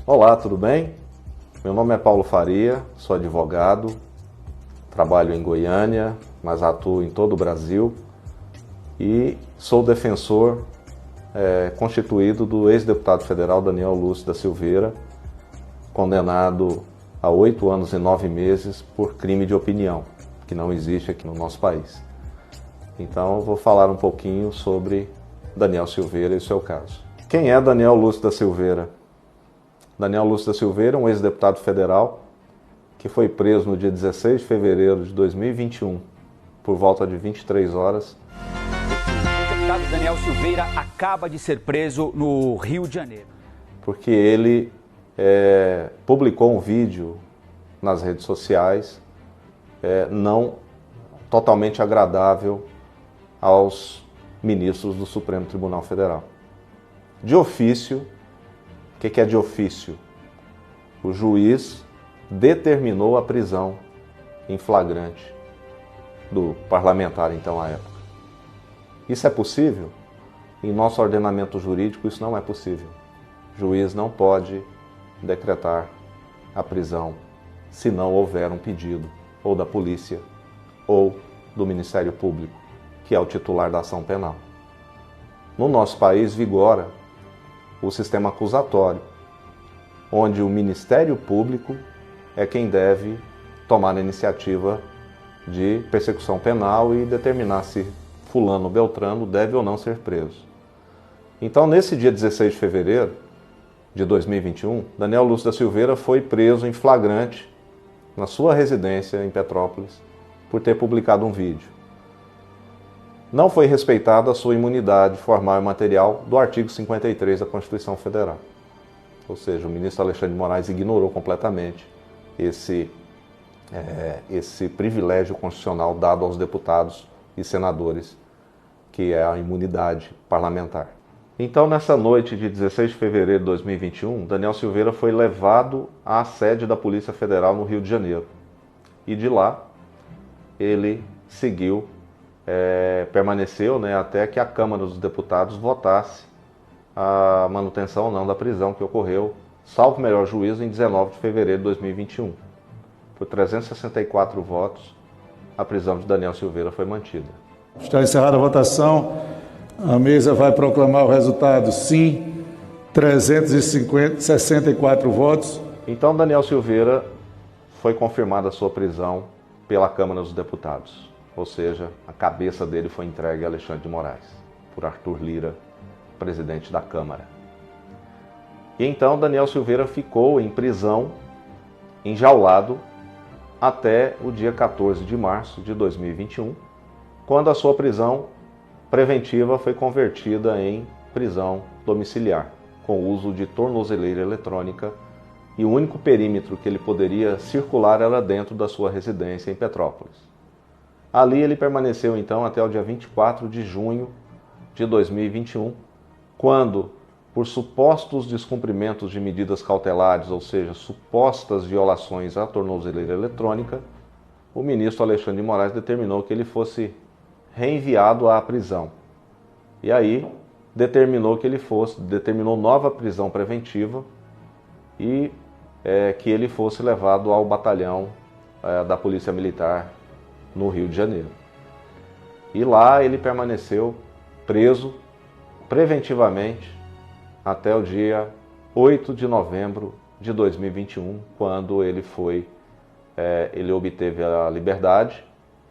Olá, tudo bem? Meu nome é Paulo Faria, sou advogado, trabalho em Goiânia, mas atuo em todo o Brasil e sou defensor constituído do ex-deputado federal Daniel Lúcio da Silveira, condenado a 8 anos e 9 meses por crime de opinião, que não existe aqui no nosso país. Então eu vou falar um pouquinho sobre Daniel Silveira e o seu caso. Quem é Daniel Lúcio da Silveira? Daniel Lúcio da Silveira é um ex-deputado federal que foi preso no dia 16 de fevereiro de 2021, por volta de 23 horas. O deputado Daniel Silveira acaba de ser preso no Rio de Janeiro. Porque ele publicou um vídeo nas redes sociais não totalmente agradável aos ministros do Supremo Tribunal Federal. De ofício, o que é de ofício? O juiz determinou a prisão em flagrante do parlamentar, então, à época. Isso é possível? Em nosso ordenamento jurídico, isso não é possível. O juiz não pode decretar a prisão se não houver um pedido ou da polícia ou do Ministério Público, que é o titular da ação penal. No nosso país vigora o sistema acusatório, onde o Ministério Público é quem deve tomar a iniciativa de persecução penal e determinar se fulano ou beltrano deve ou não ser preso. Então, nesse dia 16 de fevereiro de 2021, Daniel Lúcio da Silveira foi preso em flagrante na sua residência em Petrópolis por ter publicado um vídeo. Não foi respeitada a sua imunidade formal e material do artigo 53 da Constituição Federal. Ou seja, o ministro Alexandre de Moraes ignorou completamente esse privilégio constitucional dado aos deputados e senadores, que é a imunidade parlamentar. Então, nessa noite de 16 de fevereiro de 2021, Daniel Silveira foi levado à sede da Polícia Federal no Rio de Janeiro. E de lá, ele permaneceu até que a Câmara dos Deputados votasse a manutenção ou não da prisão que ocorreu, salvo melhor juízo, em 19 de fevereiro de 2021. Por 364 votos, a prisão de Daniel Silveira foi mantida. Está encerrada a votação. A mesa vai proclamar o resultado. Sim, 364 votos. Então, Daniel Silveira foi confirmada a sua prisão pela Câmara dos Deputados. Ou seja, a cabeça dele foi entregue a Alexandre de Moraes, por Arthur Lira, presidente da Câmara. E então Daniel Silveira ficou em prisão, enjaulado, até o dia 14 de março de 2021, quando a sua prisão preventiva foi convertida em prisão domiciliar, com uso de tornozeleira eletrônica, e o único perímetro que ele poderia circular era dentro da sua residência em Petrópolis. Ali ele permaneceu então até o dia 24 de junho de 2021, quando, por supostos descumprimentos de medidas cautelares, ou seja, supostas violações à tornozeleira eletrônica, o ministro Alexandre de Moraes determinou que ele fosse reenviado à prisão. E aí determinou nova prisão preventiva e que ele fosse levado ao batalhão da Polícia Militar no Rio de Janeiro. E lá ele permaneceu preso preventivamente até o dia 8 de novembro de 2021, quando ele obteve a liberdade,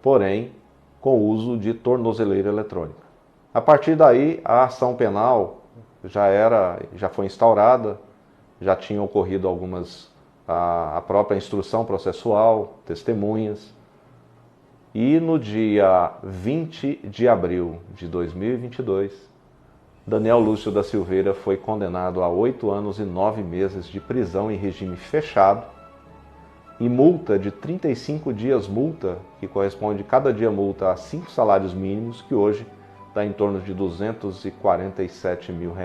porém com uso de tornozeleira eletrônica. A partir daí, a ação penal já foi instaurada, já tinha ocorrido a própria instrução processual, testemunhas. E no dia 20 de abril de 2022, Daniel Lúcio da Silveira foi condenado a 8 anos e 9 meses de prisão em regime fechado e multa de 35 dias multa, que corresponde cada dia multa a 5 salários mínimos, que hoje dá em torno de R$247 mil,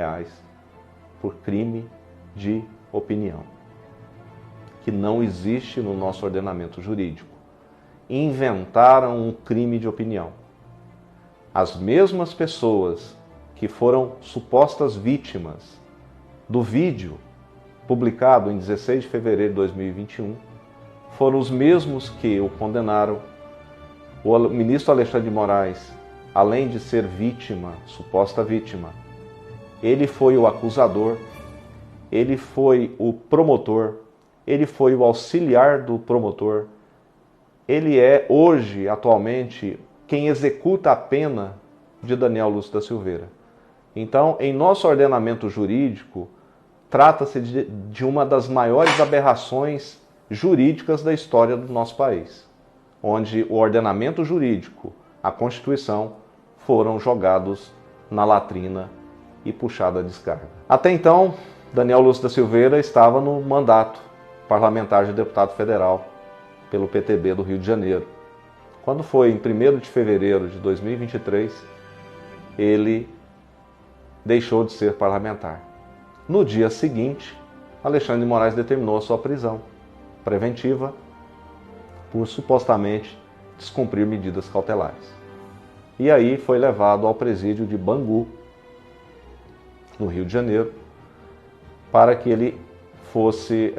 por crime de opinião, que não existe no nosso ordenamento jurídico. Inventaram um crime de opinião. As mesmas pessoas que foram supostas vítimas do vídeo publicado em 16 de fevereiro de 2021, foram os mesmos que o condenaram. O ministro Alexandre de Moraes, além de ser vítima, suposta vítima, ele foi o acusador, ele foi o promotor, ele foi o auxiliar do promotor, ele é hoje, atualmente, quem executa a pena de Daniel Lúcio da Silveira. Então, em nosso ordenamento jurídico, trata-se de uma das maiores aberrações jurídicas da história do nosso país, onde o ordenamento jurídico, a Constituição, foram jogados na latrina e puxada a descarga. Até então, Daniel Lúcio da Silveira estava no mandato parlamentar de deputado federal pelo PTB do Rio de Janeiro. Quando foi em 1º de fevereiro de 2023, ele deixou de ser parlamentar. No dia seguinte, Alexandre de Moraes determinou a sua prisão preventiva por supostamente descumprir medidas cautelares. E aí foi levado ao presídio de Bangu, no Rio de Janeiro, para que ele fosse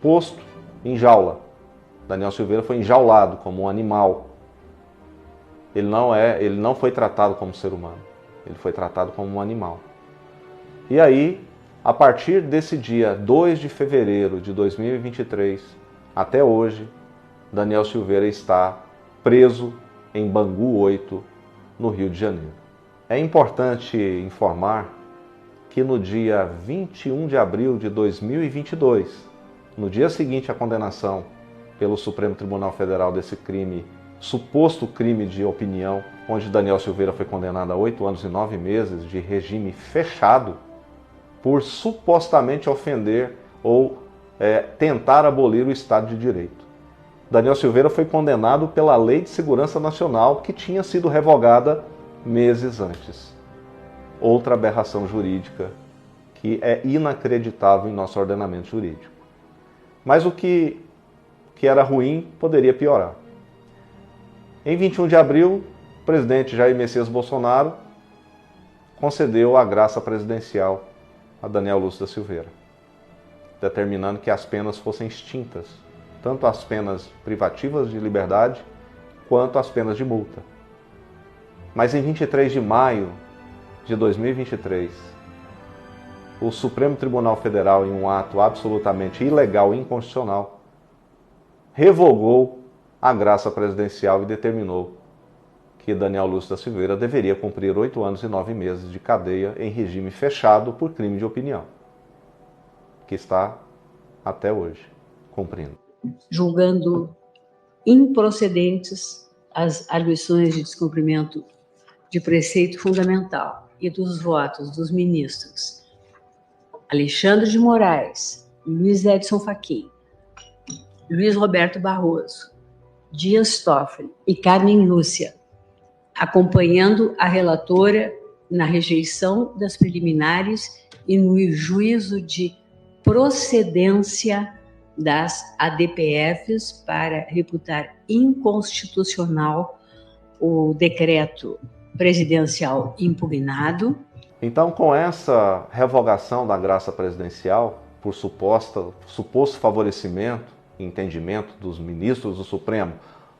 posto em jaula. Daniel Silveira foi enjaulado como um animal. Ele não foi tratado como ser humano, ele foi tratado como um animal. E aí, a partir desse dia 2 de fevereiro de 2023, até hoje, Daniel Silveira está preso em Bangu 8, no Rio de Janeiro. É importante informar que no dia 21 de abril de 2022, no dia seguinte à condenação pelo Supremo Tribunal Federal desse crime, suposto crime de opinião, onde Daniel Silveira foi condenado a 8 anos e 9 meses de regime fechado, por supostamente ofender ou tentar abolir o Estado de Direito. Daniel Silveira foi condenado pela Lei de Segurança Nacional, que tinha sido revogada meses antes. Outra aberração jurídica que é inacreditável em nosso ordenamento jurídico. Mas o que era ruim poderia piorar. Em 21 de abril, o presidente Jair Messias Bolsonaro concedeu a graça presidencial a Daniel Lúcio da Silveira, determinando que as penas fossem extintas, tanto as penas privativas de liberdade quanto as penas de multa. Mas em 23 de maio de 2023, o Supremo Tribunal Federal, em um ato absolutamente ilegal e inconstitucional, revogou a graça presidencial e determinou que Daniel Lúcio da Silveira deveria cumprir 8 anos e 9 meses de cadeia em regime fechado por crime de opinião, que está até hoje cumprindo. Julgando improcedentes as arguições de descumprimento de preceito fundamental e dos votos dos ministros Alexandre de Moraes, Luiz Edson Fachin, Luiz Roberto Barroso, Dias Toffoli e Carmen Lúcia, acompanhando a relatora na rejeição das preliminares e no juízo de procedência das ADPFs para reputar inconstitucional o decreto presidencial impugnado. Então, com essa revogação da graça presidencial, por suposto favorecimento e entendimento dos ministros do Supremo,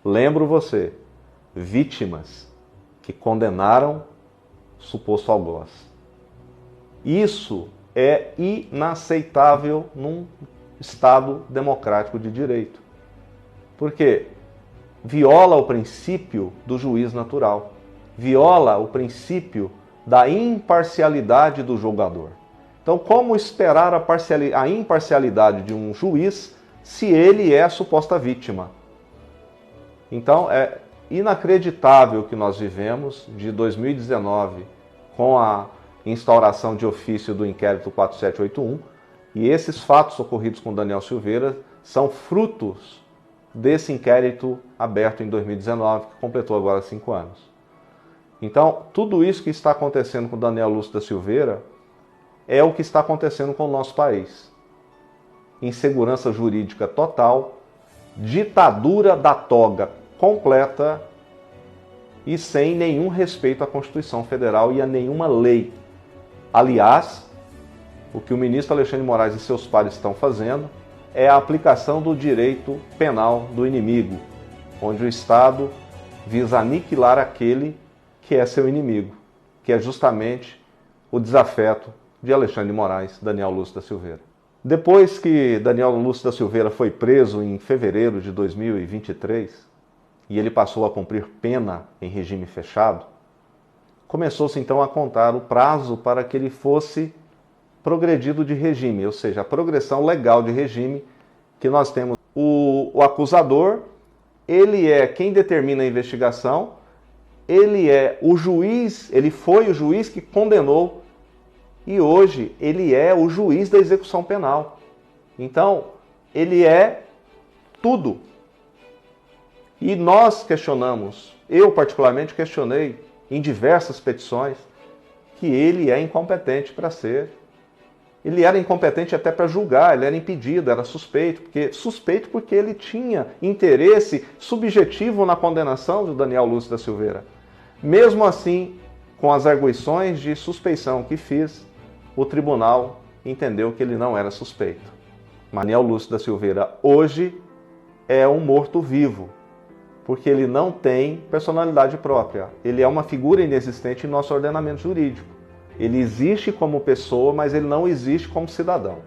lembro você, vítimas que condenaram suposto algoz. Isso é inaceitável num Estado democrático de direito. Porque viola o princípio do juiz natural, viola o princípio da imparcialidade do julgador. Então, como esperar a imparcialidade de um juiz se ele é a suposta vítima? Então, é inacreditável o que nós vivemos de 2019 com a instauração de ofício do inquérito 4781, e esses fatos ocorridos com Daniel Silveira são frutos desse inquérito aberto em 2019, que completou agora 5 anos. Então, tudo isso que está acontecendo com Daniel Lúcio da Silveira é o que está acontecendo com o nosso país. Insegurança jurídica total, ditadura da toga completa e sem nenhum respeito à Constituição Federal e a nenhuma lei. Aliás, o que o ministro Alexandre de Moraes e seus pares estão fazendo é a aplicação do direito penal do inimigo, onde o Estado visa aniquilar aquele que é seu inimigo, que é justamente o desafeto de Alexandre de Moraes, Daniel Lúcio da Silveira. Depois que Daniel Lúcio da Silveira foi preso em fevereiro de 2023 e ele passou a cumprir pena em regime fechado, começou-se então a contar o prazo para que ele fosse progredido de regime, ou seja, a progressão legal de regime que nós temos. O acusador, ele é quem determina a investigação, ele é o juiz, ele foi o juiz que condenou e hoje ele é o juiz da execução penal. Então, ele é tudo. E nós questionamos, eu particularmente questionei em diversas petições, que ele é incompetente para ser. Ele era incompetente até para julgar, ele era impedido, era suspeito porque ele tinha interesse subjetivo na condenação do Daniel Lúcio da Silveira. Mesmo assim, com as arguições de suspeição que fiz, o tribunal entendeu que ele não era suspeito. Daniel Lúcio da Silveira hoje é um morto-vivo, porque ele não tem personalidade própria. Ele é uma figura inexistente em nosso ordenamento jurídico. Ele existe como pessoa, mas ele não existe como cidadão.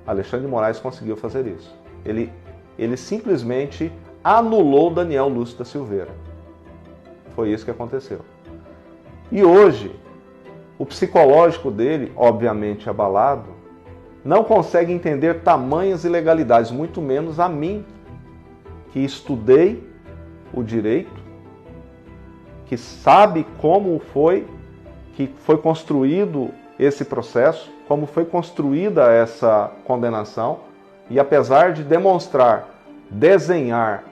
Alexandre de Moraes conseguiu fazer isso. Ele simplesmente anulou Daniel Lúcio da Silveira. Foi isso que aconteceu. E hoje, o psicológico dele, obviamente abalado, não consegue entender tamanhas ilegalidades, muito menos a mim, que estudei o direito, que sabe como foi construído esse processo, como foi construída essa condenação, e apesar de demonstrar, desenhar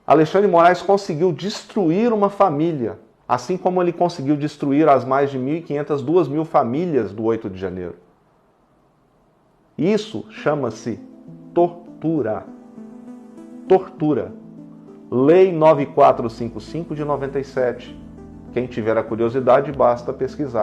Alexandre de Moraes conseguiu destruir uma família, assim como ele conseguiu destruir as mais de 1.500, 2.000 famílias do 8 de janeiro. Isso chama-se tortura. Tortura. Lei 9455 de 97. Quem tiver a curiosidade, basta pesquisar.